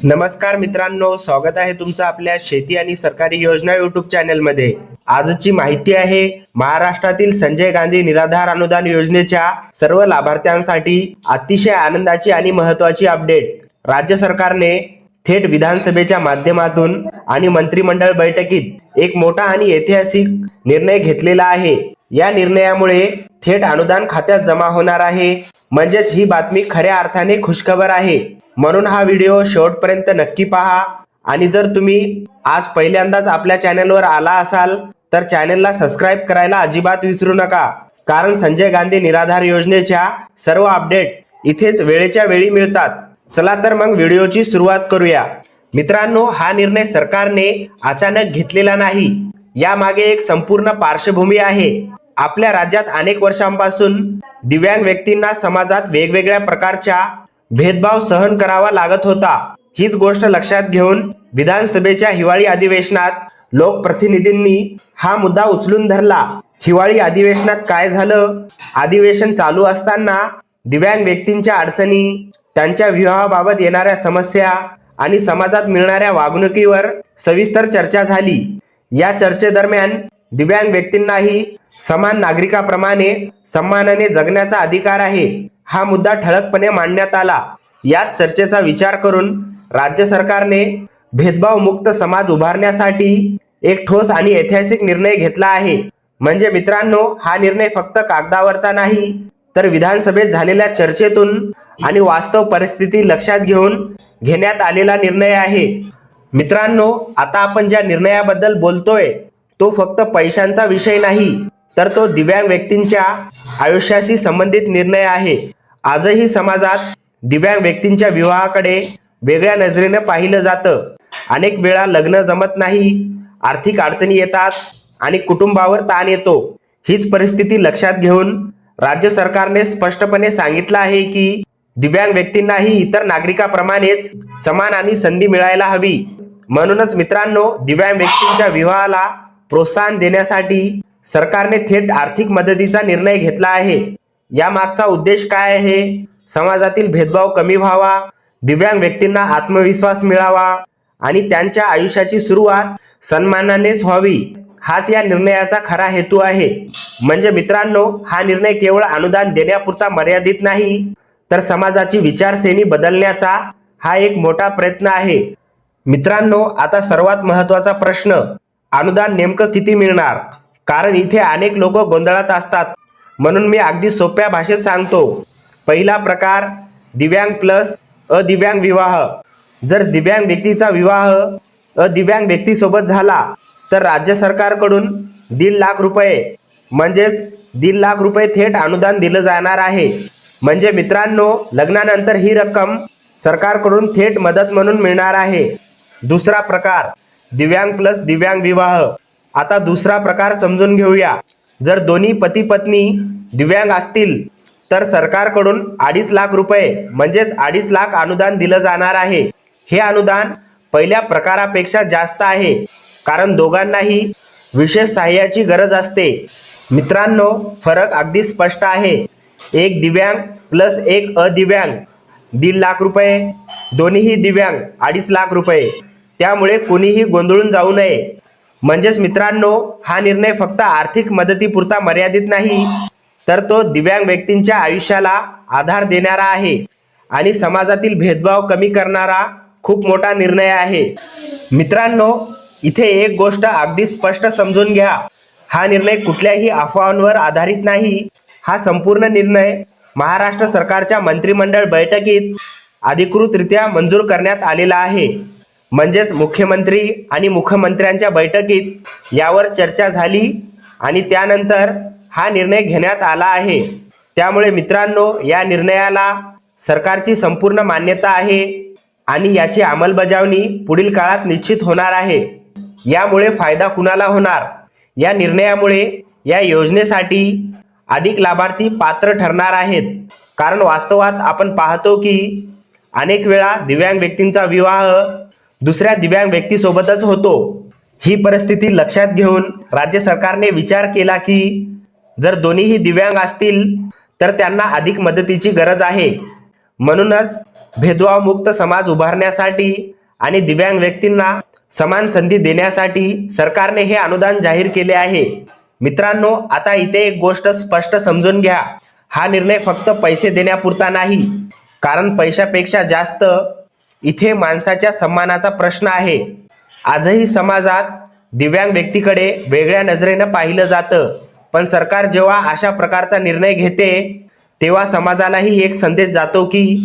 नमस्कार मित्रांनो, स्वागत आहे तुमचं आपल्या शेती आणि सरकारी योजना युट्यूब चॅनलमध्ये। आजची माहिती आहे महाराष्ट्रातील संजय गांधी निराधार अनुदान योजनेच्या सर्व लाभार्थ्यांसाठी अतिशय आनंदाची आणि महत्त्वाची अपडेट। राज्य सरकारने थेट विधानसभेच्या माध्यमातून आणि मंत्रिमंडळ बैठकीत एक मोठा आणि ऐतिहासिक निर्णय घेतलेला आहे। या निर्णयामुळे थेट अनुदान खात्यात जमा होणार आहे, म्हणजेच ही बातमी खऱ्या अर्थाने खुशखबर आहे। म्हणून हा व्हिडिओ शेवटपर्यंत नक्की पहा। आणि जर तुम्ही आज पहिल्यांदाच आपल्या चॅनलवर आला असाल तर चॅनलला सबस्क्राइब करायला अजिबात विसरू नका, कारण संजय गांधी निराधार योजनेच्या सर्व अपडेट इथेच वेळेच्या वेळी मिळतात। चला तर मग व्हिडिओची सुरुवात करूया। मित्रांनो, हा निर्णय सरकारने अचानक घेतलेला नाही, यामागे एक संपूर्ण पार्श्वभूमी आहे। आपल्या राज्यात अनेक वर्षांपासून दिव्यांग व्यक्तींना समाजात वेगवेगळ्या प्रकारच्या भेदभाव सहन करावा लागत होता। हीच गोष्ट लक्षात घेऊन विधानसभेच्या हिवाळी अधिवेशनात लोकप्रतिनिधींनी हा मुद्दा उचलून धरला। हिवाळी अधिवेशनात काय झालं? अधिवेशन चालू असताना दिव्यांग व्यक्तींच्या अडचणी, त्यांच्या विवाहाबाबत येणाऱ्या समस्या आणि समाजात मिळणाऱ्या वागणुकीवर सविस्तर चर्चा झाली। या चर्चेदरम्यान दिव्यांग व्यक्तींनाही समान नागरिकाप्रमाणे सन्मानाने जगण्याचा अधिकार आहे, हा मुद्दा ठळकपणे मांडण्यात आला। याच चर्चेचा विचार करून राज्य सरकारने भेदभाव मुक्त समाज उभारण्यासाठी एक ठोस आणि ऐतिहासिक निर्णय घेतला आहे। म्हणजे मित्रांनो, हा निर्णय फक्त कागदावरचा नाही, तर विधानसभेत झालेल्या चर्चेतून आणि वास्तव परिस्थिती लक्षात घेऊन घेण्यात आलेला निर्णय आहे। मित्रांनो, आता आपण ज्या निर्णयाबद्दल बोलतोय तो फक्त पैशांचा विषय नाही, तर तो दिव्यांग व्यक्तींच्या आयुष्याशी संबंधित निर्णय आहे। आजही समाजात दिव्यांग व्यक्तींच्या विवाहाकडे वेगळ्या नजरेने पाहिलं जातं। अनेक वेळा लग्न जमत नाही, आर्थिक अडचणी येतात आणि कुटुंबावर ताण येतो। हीच परिस्थिती लक्षात घेऊन राज्य सरकारने स्पष्टपणे सांगितलं आहे की दिव्यांग व्यक्तींनाही इतर नागरिकाप्रमाणेच समान आणि संधी मिळायला हवी। म्हणूनच मित्रांनो, दिव्यांग व्यक्तींच्या विवाहाला प्रोत्साहन देण्यासाठी सरकारने थेट आर्थिक मदतीचा निर्णय घेतला आहे। या मागचा उद्देश काय आहे? समाजातील भेदभाव कमी व्हावा, दिव्यांग व्यक्तींना आत्मविश्वास मिळावा आणि त्यांच्या आयुष्याची सुरुवात सन्मानानेच व्हावी, हाच या निर्णयाचा खरा हेतू आहे। म्हणजे मित्रांनो, हा निर्णय केवळ अनुदान देण्यापुरता मर्यादित नाही, तर समाजाची विचारसरणी बदलण्याचा हा एक मोठा प्रयत्न आहे। मित्रांनो, आता सर्वात महत्त्वाचा प्रश्न, अनुदान नेमकं किती मिळणार? कारण इथे अनेक लोक गोंधळात असतात, म्हणून मी अगदी सोप्या भाषेत सांगतो। पहिला प्रकार, दिव्यांग प्लस अदिव्यांग विवाह। जर दिव्यांग व्यक्तीचा विवाह अदिव्यांग व्यक्तीसोबत झाला तर राज्य सरकारकडून 1.5 लाख रुपये म्हणजेच 1.5 लाख रुपये थेट अनुदान दिलं जाणार आहे। म्हणजे मित्रांनो, लग्नानंतर ही रक्कम सरकारकडून थेट मदत म्हणून मिळणार आहे। दुसरा प्रकार, दिव्यांग प्लस दिव्यांग विवाह। आता दुसरा प्रकार समजून घेऊया। जर दोन्ही पती पत्नी दिव्यांग असतील तर सरकारकडून 2.5 लाख रुपये म्हणजेच 2.5 लाख अनुदान दिलं जाणार आहे। हे अनुदान पहिल्या प्रकारापेक्षा जास्त आहे, कारण दोघांनाही विशेष सहाय्याची गरज असते। मित्रांनो, फरक अगदी स्पष्ट आहे। एक दिव्यांग प्लस एक अदिव्यांग 1.5 लाख रुपये, दोन्हीही दिव्यांग 2.5 लाख रुपये। त्यामुळे कोणीही गोंधळून जाऊ नये। म्हणजेच मित्रांनो, हा निर्णय फक्त आर्थिक मदतीपुरता मर्यादित नाही, तर तो दिव्यांग व्यक्तींच्या आयुष्याला आधार देणारा आहे आणि समाजातील भेदभाव कमी करणारा खूप मोठा निर्णय आहे। मित्रांनो, इथे एक गोष्ट अगदी स्पष्ट समजून घ्या, हा निर्णय कुठल्याही अफवांवर आधारित नाही। हा संपूर्ण निर्णय महाराष्ट्र सरकारच्या मंत्रिमंडळ बैठकीत अधिकृतरित्या मंजूर करण्यात आलेला आहे। म्हणजेच मुख्यमंत्री आणि मुख्यमंत्र्यांच्या बैठकीत यावर चर्चा झाली आणि त्यानंतर हा निर्णय घेण्यात आला आहे। त्यामुळे मित्रांनो, या निर्णयाला सरकारची संपूर्ण मान्यता आहे आणि याची अंमलबजावणी पुढील काळात निश्चित होणार आहे। यामुळे फायदा कुणाला होणार? या निर्णयामुळे या योजनेसाठी अधिक लाभार्थी पात्र ठरणार आहेत, कारण वास्तवात आपण पाहतो की अनेक वेळा दिव्यांग व्यक्तींचा विवाह दुसऱ्या दिव्यांग व्यक्तीसोबतच होतो। ही परिस्थिती लक्षात घेऊन राज्य सरकारने विचार केला की जर दोन्हीही दिव्यांग असतील तर त्यांना अधिक मदतीची गरज आहे। म्हणूनच भेदभावमुक्त समाज उभारण्यासाठी आणि दिव्यांग व्यक्तींना समान संधी देण्यासाठी सरकारने हे अनुदान जाहीर केले आहे। मित्रांनो, आता इथे एक गोष्ट स्पष्ट समजून घ्या, हा निर्णय फक्त पैसे देण्यापुरता नाही, कारण पैशापेक्षा जास्त इथे माणसाच्या सन्मानाचा प्रश्न आहे। आजही समाजात दिव्यांग व्यक्तीकडे वेगळ्या नजरेनं पाहिलं जातं, पण सरकार जेव्हा अशा प्रकारचा निर्णय घेते तेव्हा समाजालाही एक संदेश जातो की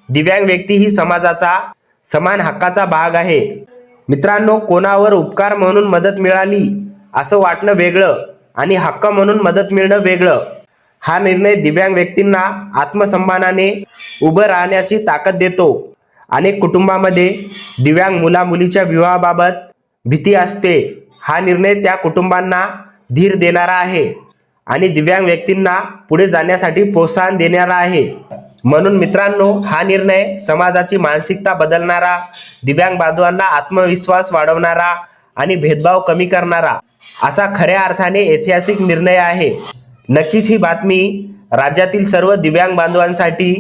दिव्यांग व्यक्ती ही समाजाचा समान हक्काचा भाग आहे। मित्रांनो, कोणावर उपकार म्हणून मदत मिळाली असं वाटणं वेगळं आणि हक्क म्हणून मदत मिळणं वेगळं। हा निर्णय दिव्यांग व्यक्तींना आत्मसन्मानाने उभं राहण्याची ताकद देतो। अनेक कुटुंबामध्ये दिव्यांग मुला मुलीच्या विवाहाबाबत भीती असते। हा निर्णय त्या कुटुंबांना धीर देणारा आहे आणि दिव्यांग व्यक्तींना पुढे जाण्यासाठी प्रोत्साहन देणारा आहे। म्हणून मित्रांनो, हा निर्णय समाजाची मानसिकता बदलणारा, दिव्यांग बांधवांना आत्मविश्वास वाढवणारा आणि भेदभाव कमी करणारा असा खऱ्या अर्थाने ऐतिहासिक निर्णय आहे। नक्कीच ही बातमी राज्यातील सर्व दिव्यांग बांधवांसाठी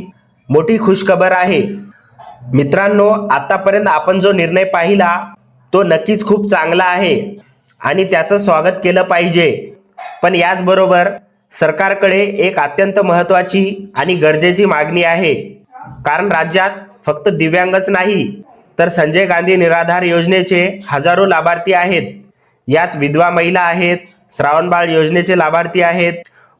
मोठी खुशखबर आहे। मित्रांनो, आतापर्यंत आपण जो निर्णय पाहिला तो नक्कीच खूप चांगला आहे आणि त्याचं स्वागत केलं पाहिजे। पण याचबरोबर सरकारकडे एक अत्यंत महत्त्वाची आणि गरजेची मागणी आहे, कारण राज्यात फक्त दिव्यांगच नाही तर संजय गांधी निराधार योजनेचे हजारो लाभार्थी आहेत। यात विधवा महिला आहेत, श्रावणबाळ योजनेचे लाभार्थी आहेत,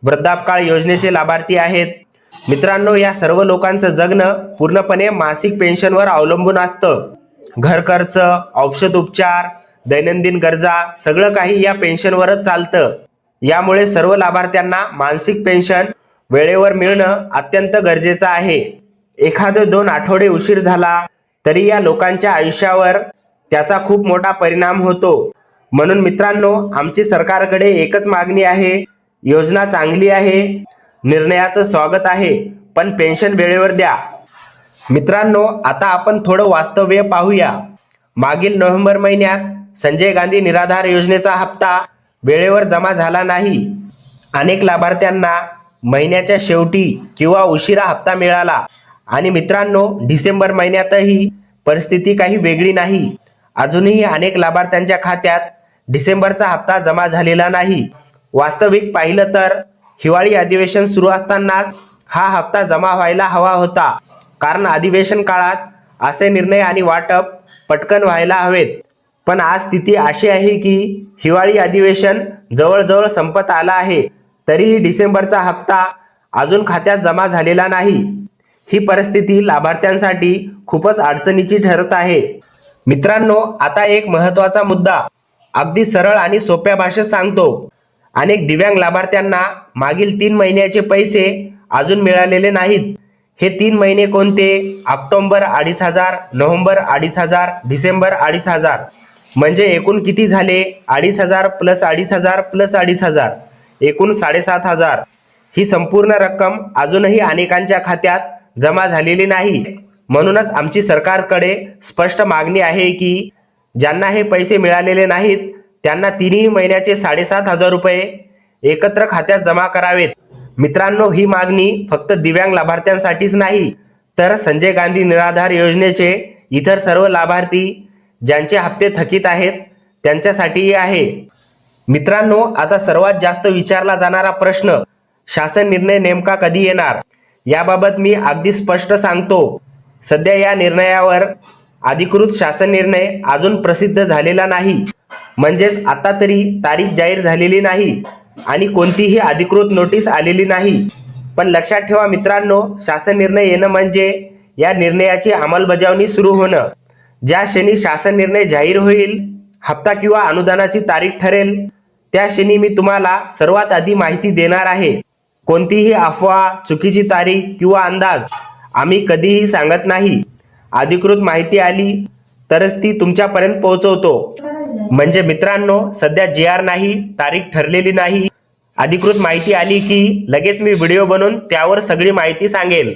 वृद्धापकाळ योजनेचे लाभार्थी आहेत। मित्रांनो, या सर्व लोकांचं जगणं पूर्णपणे मासिक पेन्शनवर अवलंबून असतं। घर खर्च, औषध उपचार, दैनंदिन गरजा सगळं काही या पेन्शनवरच चालतं। यामुळे सर्व लाभार्थ्यांना मासिक पेन्शन वेळेवर मिळणं अत्यंत गरजेचं आहे। एखादे 2 आठवडे उशीर झाला तरी या लोकांच्या आयुष्यावर त्याचा खूप मोठा परिणाम होतो। म्हणून मित्रांनो, आमची सरकारकडे एकच मागणी आहे, योजना चांगली आहे, निर्णयाचं स्वागत आहे, पण पेन्शन वेळेवर द्या। मित्रांनो, आता आपण थोडं वास्तव्य पाहूया। मागील नोव्हेंबर महिन्यात संजय गांधी निराधार योजनेचा हप्ता वेळेवर जमा झाला नाही। अनेक लाभार्थ्यांना महिन्याच्या शेवटी किंवा उशिरा हप्ता मिळाला आणि मित्रांनो, डिसेंबर महिन्यातही परिस्थिती काही वेगळी नाही। अजूनही अनेक लाभार्थ्यांच्या खात्यात डिसेंबरचा हप्ता जमा झालेला नाही। वास्तविक पाहिलं तर हिवाळी अधिवेशन सुरू असतानाच हा हप्ता जमा व्हायला हवा होता, कारण अधिवेशन काळात असे निर्णय आणि वाटप पटकन व्हायला हवेत। पण आज स्थिती अशी आहे की हिवाळी अधिवेशन जवळजवळ संपत आला आहे, तरीही डिसेंबरचा हप्ता अजून खात्यात जमा झालेला नाही। ही परिस्थिती लाभार्थ्यांसाठी खूपच अडचणीची ठरत आहे। मित्रांनो, आता एक महत्त्वाचा मुद्दा अगदी सरळ आणि सोप्या भाषेत सांगतो। अनेक दिव्यांग लाभार्थ्यांना मागील 3 महिन्याचे पैसे अजून मिळालेले नाहीत। हे 3 महिने कोणते? October 2500, November 2500, December 2500। म्हणजे एकूण किती झाले? 2500 प्लस 2500 प्लस 2500, एकूण 7500। ही संपूर्ण रक्कम अजूनही अनेकांच्या खात्यात जमा झालेली नाही। म्हणूनच आमची सरकारकडे स्पष्ट मागणी आहे की ज्यांना हे पैसे मिळालेले नाहीत त्यांना 3 महिन्याचे 7500 रुपये एकत्र खात्यात जमा करावेत। मित्रांनो, ही मागणी फक्त दिव्यांग लाभार्थ्यांसाठीच नाही, तर संजय गांधी निराधार योजनेचे इतर सर्व लाभार्थी ज्यांचे हप्ते थकीत आहेत त्यांच्यासाठीही आहे। मित्रांनो, आता सर्वात जास्त विचारला जाणारा प्रश्न, शासन निर्णय नेमका कधी येणार? याबाबत मी अगदी स्पष्ट सांगतो, सध्या या निर्णयावर अधिकृत शासन निर्णय अजून प्रसिद्ध झालेला नाही। म्हणजेच आता तरी तारीख जाहीर झालेली नाही आणि कोणतीही अधिकृत नोटीस आलेली नाही। पण लक्षात ठेवा मित्रांनो, शासन निर्णय येणं म्हणजे या निर्णयाची अंमलबजावणी सुरू होणं। ज्या क्षणी शासन निर्णय जाहीर होईल, हप्ता किंवा अनुदानाची तारीख ठरेल, त्या क्षणी मी तुम्हाला सर्वात आधी माहिती देणार आहे। कोणतीही अफवा, चुकीची तारीख किंवा अंदाज आम्ही कधीही सांगत नाही। अधिकृत माहिती आली तरच ती तुमच्यापर्यंत पोहोचवतो। म्हणजे मित्रांनो, सध्या GR नाही, तारीख ठरलेली नाही, अधिकृत माहिती आली की लगेच मी व्हिडिओ बनवून त्यावर सगळी माहिती सांगेल।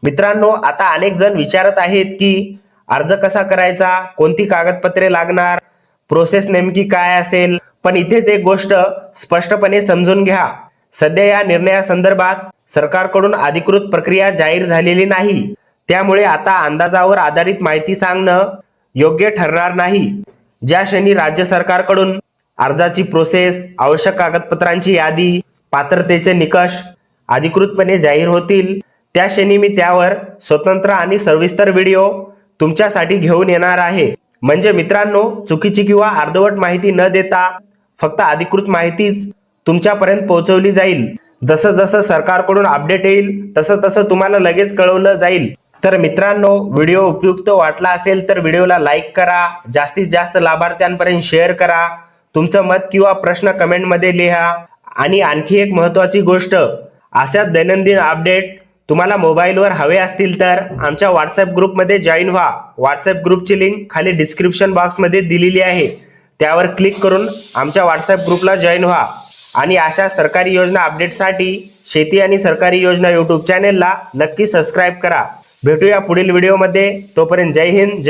मित्रांनो, आता अनेक जण विचारत आहेत की अर्ज कसा करायचा, कोणती कागदपत्रे लागणार, प्रोसेस नेमकी काय असेल। पण इथेच एक गोष्ट स्पष्टपणे समजून घ्या, सध्या या निर्णयासंदर्भात सरकारकडून अधिकृत प्रक्रिया जाहीर झालेली नाही। त्यामुळे आता अंदाजावर आधारित माहिती सांगणं योग्य ठरणार नाही. ज्या क्षणी राज्य सरकारकडून अर्जाची प्रोसेस, आवश्यक कागदपत्रांची यादी, पात्रतेचे निकष अधिकृतपणे जाहीर होतील, त्या क्षणी मी त्यावर स्वतंत्र आणि सविस्तर व्हिडिओ तुमच्यासाठी घेऊन येणार आहे. म्हणजे मित्रांनो, चुकीची किंवा अर्धवट माहिती न देता फक्त अधिकृत माहितीच तुमच्यापर्यंत पोहोचवली जाईल. जसं जसं सरकारकडून अपडेट येईल तसं तसं तुम्हाला लगेच कळवलं जाईल. तर मित्रांनो, व्हिडिओ उपयुक्त वाटला असेल तर व्हिडिओला लाईक करा, जास्तीत जास्त लाभार्थ्यांपर्यंत शेअर करा, तुमचं मत किंवा प्रश्न कमेंटमध्ये लिहा. आणि आणखी एक महत्त्वाची गोष्ट, अशाच दैनंदिन अपडेट तुम्हाला मोबाईलवर हवे असतील तर आमच्या व्हॉट्सअप ग्रुपमध्ये जॉईन व्हा. व्हॉट्सअप ग्रुपची लिंक खाली डिस्क्रिप्शन बॉक्समध्ये दिलेली आहे. त्यावर क्लिक करून आमच्या व्हॉट्सअप ग्रुपला जॉईन व्हा. आणि अशा सरकारी योजना अपडेटसाठी शेती आणि सरकारी योजना यूट्यूब चॅनेलला नक्की सबस्क्राईब करा. भेटूया पुढील व्हिडिओमध्ये. तोपर्यंत जय हिंद.